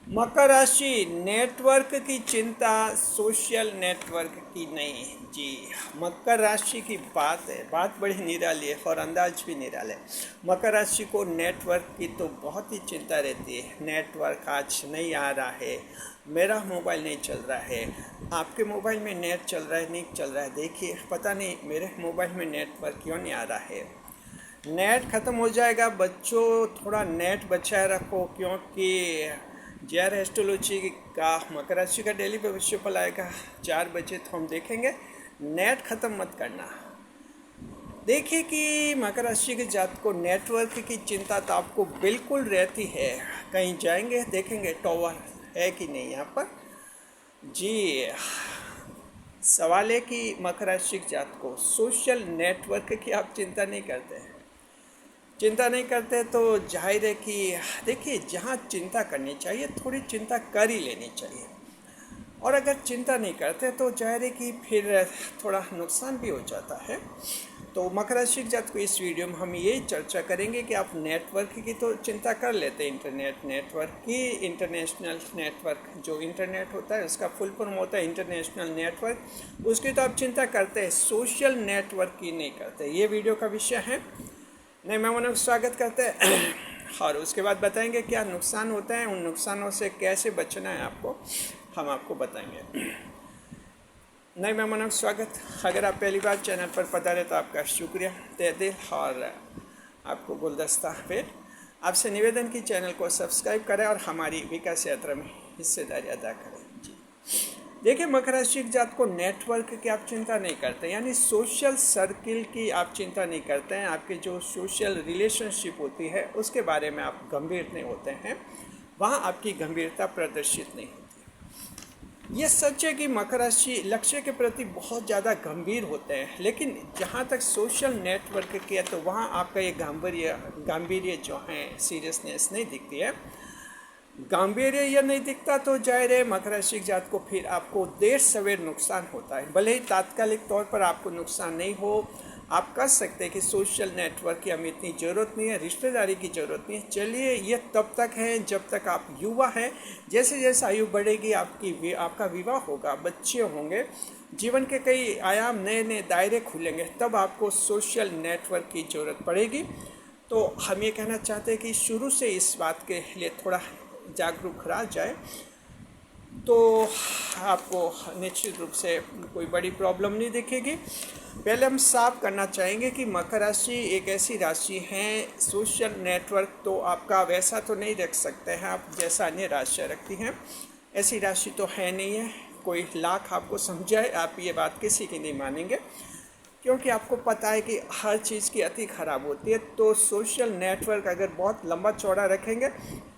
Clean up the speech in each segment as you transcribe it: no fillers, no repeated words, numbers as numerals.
मकर राशि नेटवर्क की चिंता, सोशल नेटवर्क की नहीं। जी, मकर राशि की बात है, बात बड़ी निराली है और अंदाज भी निराला है। मकर राशि को नेटवर्क की तो बहुत ही चिंता रहती है। नेटवर्क आज नहीं आ रहा है, मेरा मोबाइल नहीं चल रहा है, आपके मोबाइल में नेट चल रहा है नहीं चल रहा है, देखिए पता नहीं मेरे मोबाइल में नेटवर्क क्यों नहीं आ रहा है। नेट ख़त्म हो जाएगा बच्चों, थोड़ा नेट बचाए रखो, क्योंकि JR एस्ट्रोलॉजी का मकर राशि का डेली भविष्य फल आएगा 4 बजे, तो हम देखेंगे। नेट ख़त्म मत करना। देखिए कि मकर राशि के जातक को नेटवर्क की चिंता तो आपको बिल्कुल रहती है। कहीं जाएंगे देखेंगे टावर है कि नहीं यहाँ पर। जी, सवाल है कि मकर राशि के जातक को सोशल नेटवर्क की आप चिंता नहीं करते हैं। चिंता नहीं करते तो जाहिर है कि देखिए, जहाँ चिंता करनी चाहिए थोड़ी चिंता कर ही लेनी चाहिए, और अगर चिंता नहीं करते तो जाहिर है कि फिर थोड़ा नुकसान भी हो जाता है। तो मकर राशि के जातक को इस वीडियो में हम यही चर्चा करेंगे कि आप नेटवर्क की तो चिंता कर लेते हैं, इंटरनेट नेटवर्क की। इंटरनेशनल नेटवर्क, जो इंटरनेट होता है उसका फुल फॉर्म होता है इंटरनेशनल नेटवर्क, उसकी तो आप चिंता करते हैं, सोशल नेटवर्क की नहीं करते। ये वीडियो का विषय है। नए मेहमानों का स्वागत करते हैं और उसके बाद बताएंगे क्या नुकसान होते हैं, उन नुकसानों से कैसे बचना है आपको, हम आपको बताएंगे। नए मेहमानों का स्वागत। अगर आप पहली बार चैनल पर पधारे तो आपका शुक्रिया तहे दिल, और आपको गुलदस्ता पेट। आपसे निवेदन की चैनल को सब्सक्राइब करें और हमारी विकास यात्रा में हिस्सेदारी अदा करें। जी, देखिए, मकर राशि के जातक को नेटवर्क की आप चिंता नहीं करते, यानी सोशल सर्किल की आप चिंता नहीं करते हैं। आपके जो सोशल रिलेशनशिप होती है उसके बारे में आप गंभीर नहीं होते हैं, वहाँ आपकी गंभीरता प्रदर्शित नहीं होती। ये सच है कि मकर राशि लक्ष्य के प्रति बहुत ज़्यादा गंभीर होते हैं, लेकिन जहाँ तक सोशल नेटवर्क की है तो वहाँ आपका ये गांभीर्य जो है, सीरियसनेस नहीं दिखती है। गांभीर्य यह नहीं दिखता तो जाहिर है मकर राशि के जातक को फिर आपको देर सवेर नुकसान होता है। भले ही तात्कालिक तौर पर आपको नुकसान नहीं हो, आप कर सकते हैं कि सोशल नेटवर्क की हमें इतनी ज़रूरत नहीं है, रिश्तेदारी की ज़रूरत नहीं है। चलिए, ये तब तक है जब तक आप युवा हैं। जैसे जैसे आयु बढ़ेगी आपका विवाह होगा, बच्चे होंगे, जीवन के कई आयाम, नए नए दायरे खुलेंगे, तब आपको सोशल नेटवर्क की ज़रूरत पड़ेगी। तो हम ये कहना चाहते हैं कि शुरू से इस बात के लिए थोड़ा जागरूक रहा जाए तो आपको निश्चित रूप से कोई बड़ी प्रॉब्लम नहीं दिखेगी। पहले हम साफ करना चाहेंगे कि मकर राशि एक ऐसी राशि है, सोशल नेटवर्क तो आपका वैसा तो नहीं रख सकते हैं आप जैसा अन्य राशियाँ रखती हैं। ऐसी राशि तो है नहीं है। कोई लाख आपको समझाए, आप ये बात किसी की नहीं मानेंगे, क्योंकि आपको पता है कि हर चीज़ की अति ख़राब होती है। तो सोशल नेटवर्क अगर बहुत लंबा चौड़ा रखेंगे,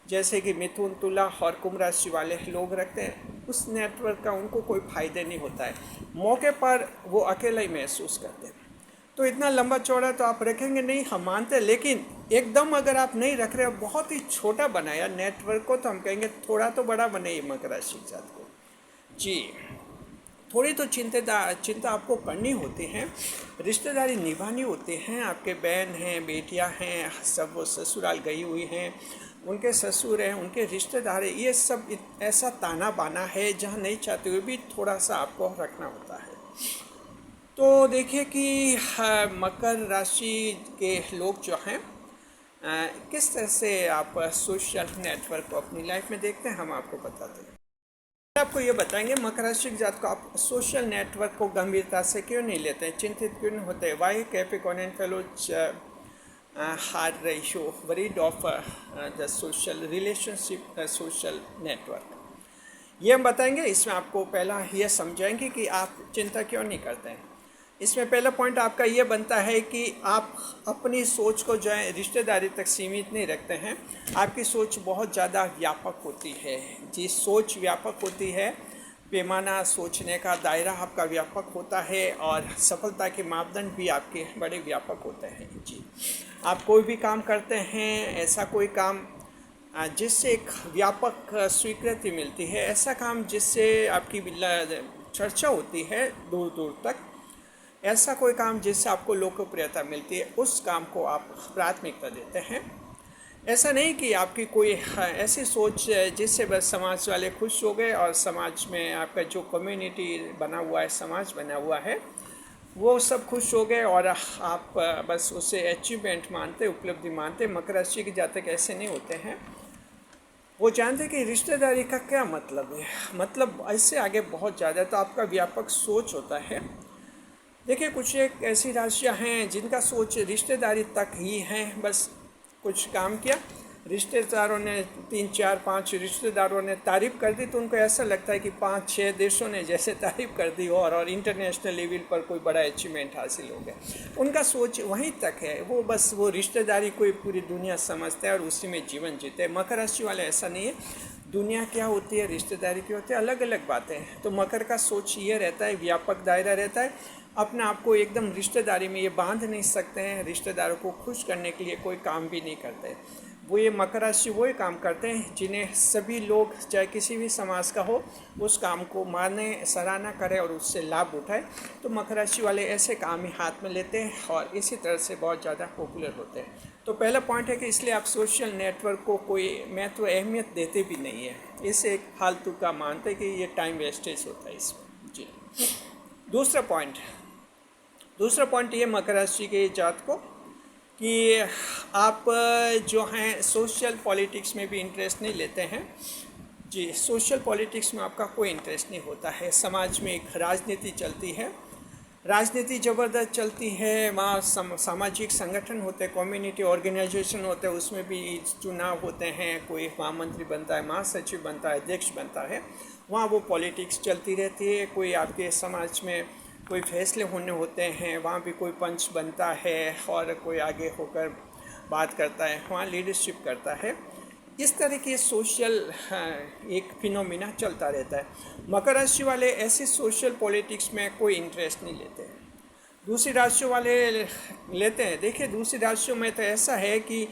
जैसे कि मिथुन, तुला और कुंभ राशि वाले लोग रखते हैं, उस नेटवर्क का उनको कोई फ़ायदा नहीं होता है। मौके पर वो अकेला ही महसूस करते हैं। तो इतना लंबा चौड़ा तो आप रखेंगे नहीं, हम मानते हैं, लेकिन एकदम अगर आप नहीं रख रहे हो, बहुत ही छोटा बनाया नेटवर्क को, तो हम कहेंगे थोड़ा तो बड़ा बनाइए मकर राशि के जातक को। जी, थोड़ी तो चिंता आपको करनी होती है, रिश्तेदारी निभानी होती हैं। आपके बहन हैं, बेटियां हैं, सब वो ससुराल गई हुई हैं, उनके ससुर हैं, उनके रिश्तेदार हैं, ये सब ऐसा ताना बाना है जहाँ नहीं चाहते हुए भी थोड़ा सा आपको रखना होता है। तो देखिए कि मकर राशि के लोग जो हैं, किस तरह से आप सोशल नेटवर्क को अपनी लाइफ में देखते हैं, हम आपको बताते हैं। आपको ये बताएंगे मकर राशि के जातक को आप सोशल नेटवर्क को गंभीरता से क्यों नहीं लेते हैं, चिंतित क्यों नहीं होते। वाई कैप्रिकॉर्न फेलोज हार ratio worried of the social relationship, social network, ये हम बताएंगे। इसमें आपको पहला ये समझाएंगे कि आप चिंता क्यों नहीं करते हैं। इसमें पहला पॉइंट आपका ये बनता है कि आप अपनी सोच को जो है रिश्तेदारी तक सीमित नहीं रखते हैं। आपकी सोच बहुत ज़्यादा व्यापक होती है। जी, सोच व्यापक होती है, पैमाना, सोचने का दायरा आपका व्यापक होता है, और सफलता के मापदंड भी आपके बड़े व्यापक होते हैं। जी, आप कोई भी काम करते हैं, ऐसा कोई काम जिससे एक व्यापक स्वीकृति मिलती है, ऐसा काम जिससे आपकी चर्चा होती है दूर दूर तक, ऐसा कोई काम जिससे आपको लोकप्रियता मिलती है, उस काम को आप प्राथमिकता देते हैं। ऐसा नहीं कि आपकी कोई ऐसी सोच है जिससे बस समाज वाले खुश हो गए और समाज में आपका जो कम्युनिटी बना हुआ है, समाज बना हुआ है, वो सब खुश हो गए और आप बस उसे अचीवमेंट मानते, उपलब्धि मानते। मकर राशि के जातक ऐसे नहीं होते हैं। वो जानते कि रिश्तेदारी का क्या मतलब है, मतलब इससे आगे बहुत ज़्यादा तो आपका व्यापक सोच होता है। देखिए, कुछ एक ऐसी राशियाँ हैं जिनका सोच रिश्तेदारी तक ही है। बस कुछ काम किया, रिश्तेदारों ने 3 4 5 रिश्तेदारों ने तारीफ़ कर दी तो उनको ऐसा लगता है कि 5 6 देशों ने जैसे तारीफ़ कर दी और इंटरनेशनल लेवल पर कोई बड़ा अचीवमेंट हासिल हो गया। उनका सोच वहीं तक है। वो बस वो रिश्तेदारी कोई पूरी दुनिया समझते हैं और उसी में जीवन जीते हैं। मकर राशि वाले ऐसा नहीं है। दुनिया क्या होती है, रिश्तेदारी क्या होती है, अलग अलग बातें हैं। तो मकर का सोच ये रहता है, व्यापक दायरा रहता है। अपने आप को एकदम रिश्तेदारी में ये बांध नहीं सकते हैं। रिश्तेदारों को खुश करने के लिए कोई काम भी नहीं करते। वो ये मकर राशि वही काम करते हैं जिन्हें सभी लोग, चाहे किसी भी समाज का हो, उस काम को माने, सराहना करें और उससे लाभ उठाए। तो मकर राशि वाले ऐसे काम ही हाथ में लेते हैं और इसी तरह से बहुत ज़्यादा पॉपुलर होते हैं। तो पहला पॉइंट है कि इसलिए आप सोशल नेटवर्क को कोई महत्व अहमियत देते भी नहीं है। इसे एक फालतू का मानते हैं कि ये टाइम वेस्टेज होता है इसमें। जी। दूसरा पॉइंट ये मकर राशि के जात को कि आप जो हैं सोशल पॉलिटिक्स में भी इंटरेस्ट नहीं लेते हैं। जी, सोशल पॉलिटिक्स में आपका कोई इंटरेस्ट नहीं होता है। समाज में एक राजनीति चलती है, राजनीति ज़बरदस्त चलती है। वहाँ सामाजिक संगठन होते हैं, कम्युनिटी ऑर्गेनाइजेशन होते हैं, उसमें भी चुनाव होते हैं। कोई महामंत्री बनता है, महासचिव बनता है, अध्यक्ष बनता है। वहाँ वो पॉलिटिक्स चलती रहती है। कोई आपके समाज में कोई फैसले होने होते हैं, वहाँ भी कोई पंच बनता है और कोई आगे होकर बात करता है, वहाँ लीडरशिप करता है। इस तरह की सोशल एक फिनोमिना चलता रहता है। मकर राशि वाले ऐसे सोशल पॉलिटिक्स में कोई इंटरेस्ट नहीं लेते। दूसरी राशियों वाले लेते हैं। देखिए, दूसरी राशियों में तो ऐसा है कि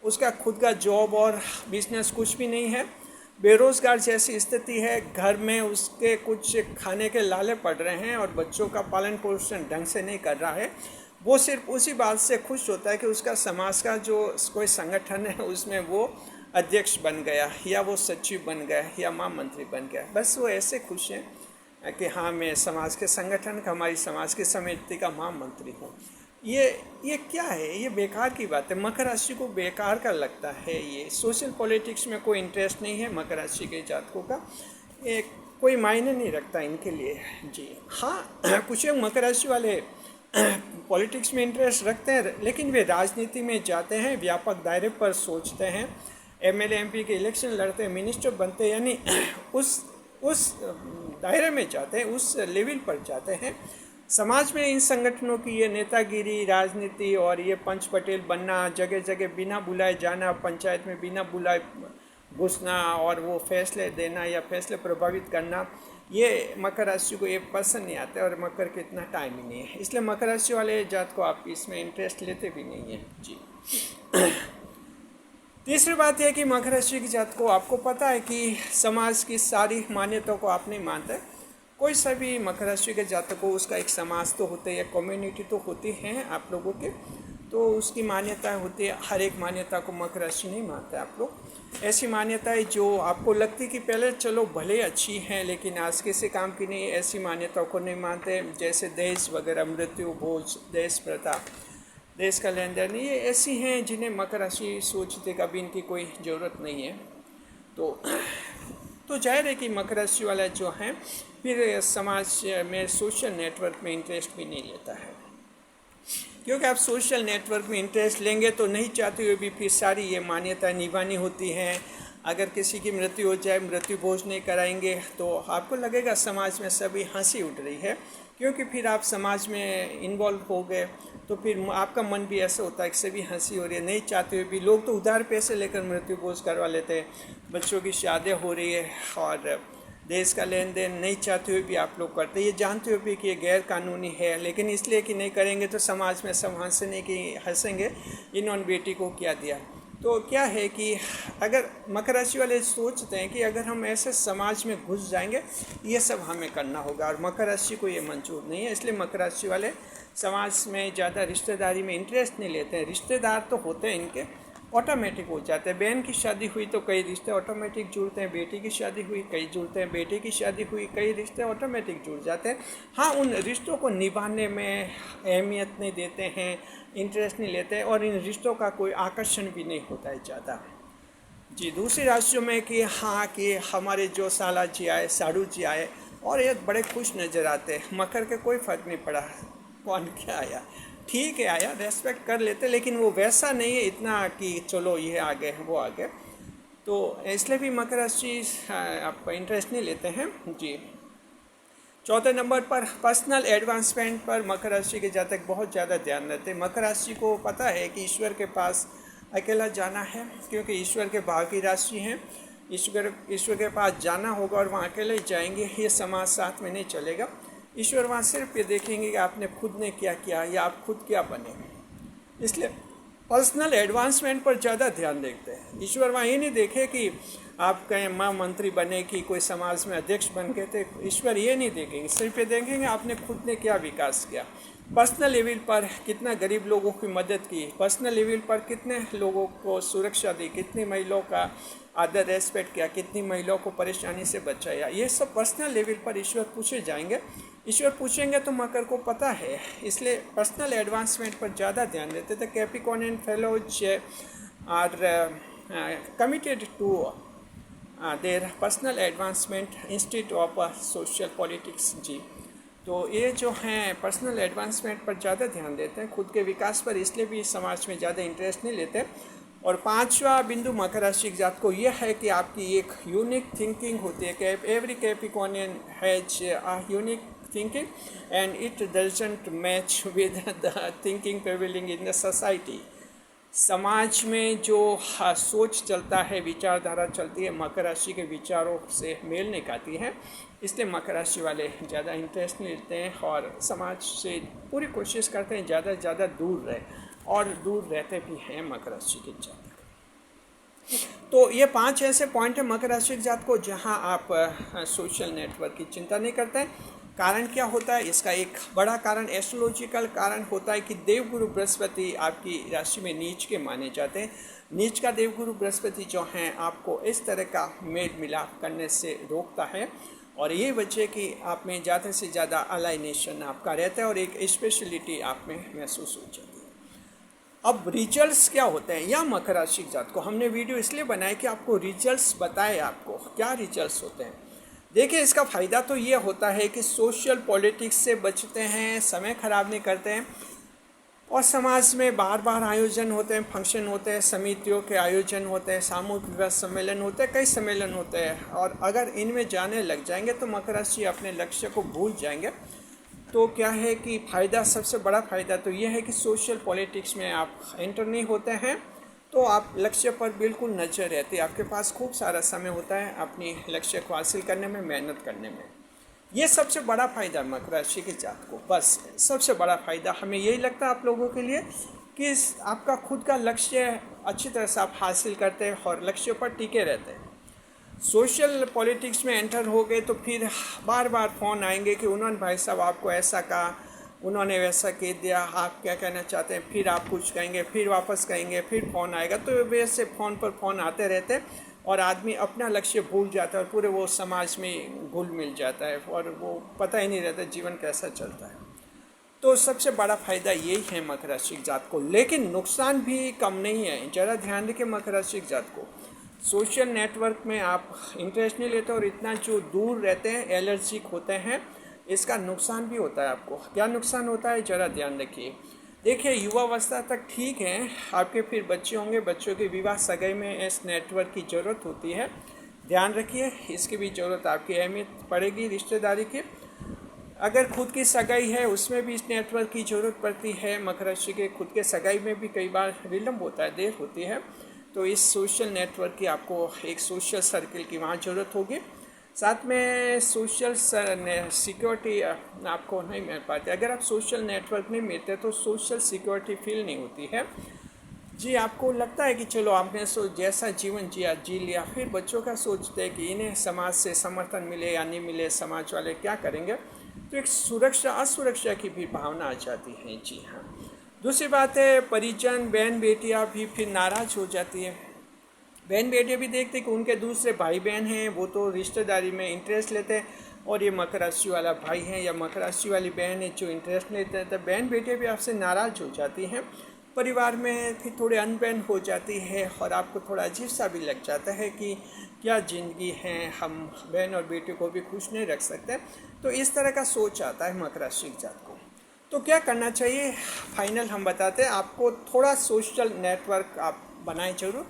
उसका खुद का जॉब और बिजनेस कुछ भी नहीं है। बेरोज़गार जैसी स्थिति है। घर में उसके कुछ खाने के लाले पड़ रहे हैं और बच्चों का पालन पोषण ढंग से नहीं कर रहा है। वो सिर्फ उसी बात से खुश होता है कि उसका समाज का जो कोई संगठन है उसमें वो अध्यक्ष बन गया या वो सचिव बन गया या महामंत्री बन गया। बस वो ऐसे खुश हैं कि हाँ, मैं समाज के संगठन का, हमारी समाज की समिति का महामंत्री हूँ। ये क्या है? ये बेकार की बात है। मकर राशि को बेकार का लगता है। ये सोशल पॉलिटिक्स में कोई इंटरेस्ट नहीं है मकर राशि के जातकों का। ये कोई मायने नहीं रखता इनके लिए। जी हाँ, कुछ मकर राशि वाले पॉलिटिक्स में इंटरेस्ट रखते हैं, लेकिन वे राजनीति में जाते हैं, व्यापक दायरे पर सोचते हैं, एमएलए एमपी के इलेक्शन लड़ते हैं, मिनिस्टर बनते हैं, यानी उस दायरे में जाते हैं, उस लेवल पर जाते हैं। समाज में इन संगठनों की ये नेतागिरी, राजनीति और ये पंच पटेल बनना, जगह जगह बिना बुलाए जाना, पंचायत में बिना बुलाए घुसना और वो फैसले देना या फैसले प्रभावित करना, ये मकर राशि को ये पसंद नहीं आता है और मकर के इतना टाइम ही नहीं है। इसलिए मकर राशि वाले जात को आप इसमें इंटरेस्ट लेते भी नहीं हैं। जी। तीसरी बात यह कि मकर राशि की जात को आपको पता है कि समाज की सारी मान्यताओं को आप नहीं मानते। कोई सा भी मकर राशि के जातक को उसका एक समाज तो होते है, कम्युनिटी तो होती हैं आप लोगों के, तो उसकी मान्यता होती है। हर एक मान्यता को मकर राशि नहीं मानते आप लोग। ऐसी मान्यताएं जो आपको लगती कि पहले चलो भले अच्छी हैं लेकिन आज किसी काम की नहीं, ऐसी मान्यताओं को नहीं मानते। जैसे दहेज वगैरह, मृत्यु भोज, दहेज प्रथा, देश का लेन देन, ये ऐसी हैं जिन्हें मकर राशि सोचते कभी इनकी कोई ज़रूरत नहीं है। तो जाहिर है कि मकर राशि वाला जो हैं फिर समाज में सोशल नेटवर्क में इंटरेस्ट भी नहीं लेता है, क्योंकि आप सोशल नेटवर्क में इंटरेस्ट लेंगे तो नहीं चाहते हुए भी फिर सारी ये मान्यताएं निभानी होती हैं। अगर किसी की मृत्यु हो जाए, मृत्यु भोज नहीं कराएंगे तो आपको लगेगा समाज में सभी हंसी उठ रही है, क्योंकि फिर आप समाज में इन्वॉल्व हो गए तो फिर आपका मन भी ऐसा होता है कि सभी हंसी हो रही है। नहीं चाहते हुए भी लोग तो उधार पैसे लेकर मृत्यु भोज करवा लेते हैं, बच्चों की शादियाँ हो रही है और देश का लेन देन नहीं चाहते हुए भी आप लोग करते हैं। ये जानते हुए भी कि ये गैर कानूनी है, लेकिन इसलिए कि नहीं करेंगे तो समाज में सब हंसेंगे, इन्होंने बेटी को क्या दिया। तो क्या है कि अगर मकर राशि वाले सोचते हैं कि अगर हम ऐसे समाज में घुस जाएंगे ये सब हमें करना होगा, और मकर राशि को ये मंजूर नहीं है। इसलिए मकर राशि वाले समाज में ज़्यादा रिश्तेदारी में इंटरेस्ट नहीं लेते हैं। रिश्तेदार तो होते हैं इनके, ऑटोमेटिक हो जाते हैं। बहन की शादी हुई तो कई रिश्ते ऑटोमेटिक जुड़ते हैं, बेटी की शादी हुई कई जुड़ते हैं, बेटे की शादी हुई कई रिश्ते ऑटोमेटिक जुड़ जाते हैं। हाँ, उन रिश्तों को निभाने में अहमियत नहीं देते हैं, इंटरेस्ट नहीं लेते हैं, और इन रिश्तों का कोई आकर्षण भी नहीं होता है ज़्यादा। जी, दूसरी राशियों में कि हाँ कि हमारे जो साला जी आए, साड़ू जी आए और ये बड़े खुश नज़र आते हैं। मकर के कोई फ़र्क नहीं पड़ा कौन क्या आया, ठीक है आया, रेस्पेक्ट कर लेते, लेकिन वो वैसा नहीं है इतना कि चलो ये आ गए वो आ गए। तो इसलिए भी मकर राशि आप इंटरेस्ट नहीं लेते हैं। जी, चौथे नंबर पर पर्सनल एडवांसमेंट पर मकर राशि के जातक बहुत ज़्यादा ध्यान देते हैं। मकर राशि को पता है कि ईश्वर के पास अकेला जाना है, क्योंकि ईश्वर के भाव की राशि है। ईश्वर के पास जाना होगा और वहाँ अकेले ही जाएंगे, ये समाज साथ में नहीं चलेगा। ईश्वर वहाँ सिर्फ ये देखेंगे कि आपने खुद ने क्या किया या आप खुद क्या बने, इसलिए पर्सनल एडवांसमेंट पर ज़्यादा ध्यान देखते हैं। ईश्वर वहाँ ये नहीं देखे कि आप कहीं मंत्री बने कि कोई समाज में अध्यक्ष बन गए थे, ईश्वर ये नहीं देखेंगे, सिर्फ ये देखेंगे आपने खुद ने क्या विकास किया, पर्सनल लेवल पर कितना गरीब लोगों की मदद की, पर्सनल लेवल पर कितने लोगों को सुरक्षा दी, कितनी महिलाओं का आदर रेस्पेक्ट किया, कितनी महिलाओं को परेशानी से बचाया। ये सब पर्सनल लेवल पर ईश्वर पूछे जाएंगे। ईश्वर पूछेंगे तो मकर को पता है, इसलिए पर्सनल एडवांसमेंट पर ज़्यादा ध्यान देते थे। Capricornian fellows are committed to their personal advancement instead of social politics. जी, तो ये जो हैं पर्सनल एडवांसमेंट पर ज़्यादा ध्यान देते हैं, खुद के विकास पर इसलिए भी समाज में ज़्यादा इंटरेस्ट नहीं लेते। और पांचवा बिंदु मकर राशि के जात को यह है कि आपकी एक यूनिक थिंकिंग होती है। Every Capricornian has a unique thinking and it doesn't match with the thinking prevailing in the society. समाज में जो सोच चलता है, विचारधारा चलती है, मकर राशि के विचारों से मेल नहीं खाती है, इसलिए मकर राशि वाले ज़्यादा इंटरेस्ट नहीं लेते हैं और समाज से पूरी कोशिश करते हैं ज़्यादा से ज़्यादा दूर रहे, और दूर रहते भी हैं मकर राशि के जातक। तो ये 5 ऐसे पॉइंट है मकर राशि के जात को जहाँ आप सोशल नेटवर्क की चिंता नहीं करते हैं। कारण क्या होता है? इसका एक बड़ा कारण एस्ट्रोलॉजिकल कारण होता है कि देवगुरु बृहस्पति आपकी राशि में नीच के माने जाते हैं। नीच का देवगुरु बृहस्पति जो हैं आपको इस तरह का मेल मिलाप करने से रोकता है, और ये वजह कि आप में ज़्यादा से ज़्यादा अलाइनेशन आपका रहता है और एक स्पेशलिटी आप में महसूस हो जाती है। अब रिजल्ट्स क्या होते हैं या मकर राशि जात को हमने वीडियो इसलिए बनाया कि आपको रिजल्ट्स बताए, आपको क्या रिजल्ट्स होते हैं। देखिए, इसका फ़ायदा तो ये होता है कि सोशल पॉलिटिक्स से बचते हैं, समय ख़राब नहीं करते हैं, और समाज में बार बार आयोजन होते हैं, फंक्शन होते हैं, समितियों के आयोजन होते हैं, सामूहिक विवाह सम्मेलन होते हैं, कई सम्मेलन होते हैं, और अगर इनमें जाने लग जाएंगे तो मकर राशि अपने लक्ष्य को भूल जाएंगे। तो क्या है कि फ़ायदा, सबसे बड़ा फ़ायदा तो ये है कि सोशल पॉलिटिक्स में आप एंटर नहीं होते हैं, तो आप लक्ष्य पर बिल्कुल नज़र रहती है, आपके पास खूब सारा समय होता है अपनी लक्ष्य को हासिल करने में, मेहनत करने में। ये सबसे बड़ा फ़ायदा है मकर राशि के जात को। बस सबसे बड़ा फ़ायदा हमें यही लगता है आप लोगों के लिए कि आपका खुद का लक्ष्य अच्छी तरह से आप हासिल करते हैं और लक्ष्य पर टिके रहते हैं। सोशल पॉलिटिक्स में एंटर हो गए तो फिर बार बार फ़ोन आएंगे कि उन्होंने भाई साहब आपको ऐसा कहा, उन्होंने वैसा कह दिया, आप क्या कहना चाहते हैं, फिर आप कुछ कहेंगे, फिर वापस कहेंगे, फिर फ़ोन आएगा, तो वैसे फ़ोन पर फ़ोन आते रहते हैं और आदमी अपना लक्ष्य भूल जाता है और पूरे वो समाज में घुल मिल जाता है और वो पता ही नहीं रहता जीवन कैसा चलता है। तो सबसे बड़ा फ़ायदा यही है मकर राशि जात को, लेकिन नुकसान भी कम नहीं है। ज़रा ध्यान रखें मकर राशि जात को, सोशल नेटवर्क में आप इंटरेस्ट नहीं लेते और इतना जो दूर रहते हैं, एलर्जिक होते हैं, इसका नुकसान भी होता है आपको। क्या नुकसान होता है ज़रा ध्यान रखिए। देखिए, युवावस्था तक ठीक है, आपके फिर बच्चे होंगे, बच्चों के विवाह सगाई में इस नेटवर्क की ज़रूरत होती है, ध्यान रखिए, इसकी भी ज़रूरत आपकी अहमियत पड़ेगी रिश्तेदारी की। अगर खुद की सगाई है उसमें भी इस नेटवर्क की ज़रूरत पड़ती है। मकर राशि के खुद के सगाई में भी कई बार विलम्ब होता है, देर होती है, तो इस सोशल नेटवर्क की आपको एक सोशल सर्किल की वहाँ ज़रूरत होगी। साथ में सोशल सिक्योरिटी आपको नहीं मिल पाती। अगर आप सोशल नेटवर्क नहीं मिलते तो सोशल सिक्योरिटी फील नहीं होती है। जी, आपको लगता है कि चलो आपने जैसा जीवन जिया जी लिया, फिर बच्चों का सोचते हैं कि इन्हें समाज से समर्थन मिले या नहीं मिले, समाज वाले क्या करेंगे, तो एक सुरक्षा असुरक्षा की भी भावना आ जाती है। जी हाँ, दूसरी बात है परिजन बहन बेटियां भी फिर नाराज़ हो जाती है। बहन बेटियां भी देखते कि उनके दूसरे भाई बहन हैं वो तो रिश्तेदारी में इंटरेस्ट लेते हैं और ये मकर राशि वाला भाई है या मकर राशि वाली बहन है जो इंटरेस्ट लेते हैं, तो बहन बेटियां भी आपसे नाराज़ हो जाती हैं। परिवार में फिर थोड़े अनबन हो जाती है और आपको थोड़ा अजीब सा भी लग जाता है कि क्या ज़िंदगी है, हम बहन और बेटे को भी खुश नहीं रख सकते। तो इस तरह का सोच आता है मकर राशि के जातक को। तो क्या करना चाहिए, फाइनल हम बताते हैं आपको। थोड़ा सोशल नेटवर्क आप बनाएं, जरूर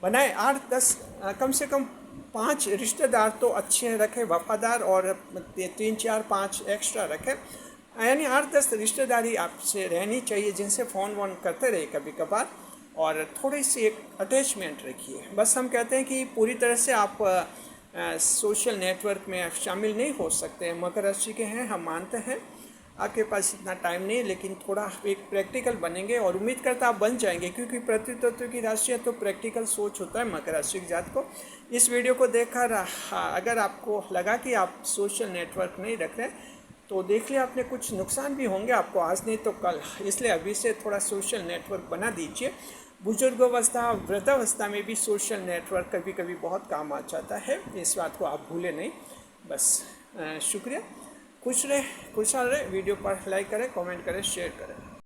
बनाएं। 8-10 कम से कम 5 रिश्तेदार तो अच्छे रखें, वफादार, और 3-4-5 एक्स्ट्रा रखें। यानी 8-10 रिश्तेदारी आपसे रहनी चाहिए जिनसे फ़ोन वोन करते रहे कभी कभार, और थोड़ी सी एक अटैचमेंट रखिए। बस हम कहते हैं कि पूरी तरह से आप सोशल नेटवर्क में शामिल नहीं हो सकते हैं। मकर राशि के हैं, हम मानते हैं आपके पास इतना टाइम नहीं, लेकिन थोड़ा एक प्रैक्टिकल बनेंगे और उम्मीद करता आप बन जाएंगे, क्योंकि पृथ्वी तत्व की राशि है तो प्रैक्टिकल सोच होता है मकर राशि के जात को। इस वीडियो को देखकर अगर आपको लगा कि आप सोशल नेटवर्क नहीं रख रहे तो देख लिया आपने, कुछ नुकसान भी होंगे आपको आज नहीं तो कल, इसलिए अभी से थोड़ा सोशल नेटवर्क बना दीजिए। बुजुर्गावस्था वृद्धावस्था में भी सोशल नेटवर्क कभी कभी बहुत काम आ जाता है, इस बात को आप भूलें नहीं। बस शुक्रिया, खुश रहे, खुशहाल रहे। वीडियो पर लाइक करें, कमेंट करें, शेयर करें।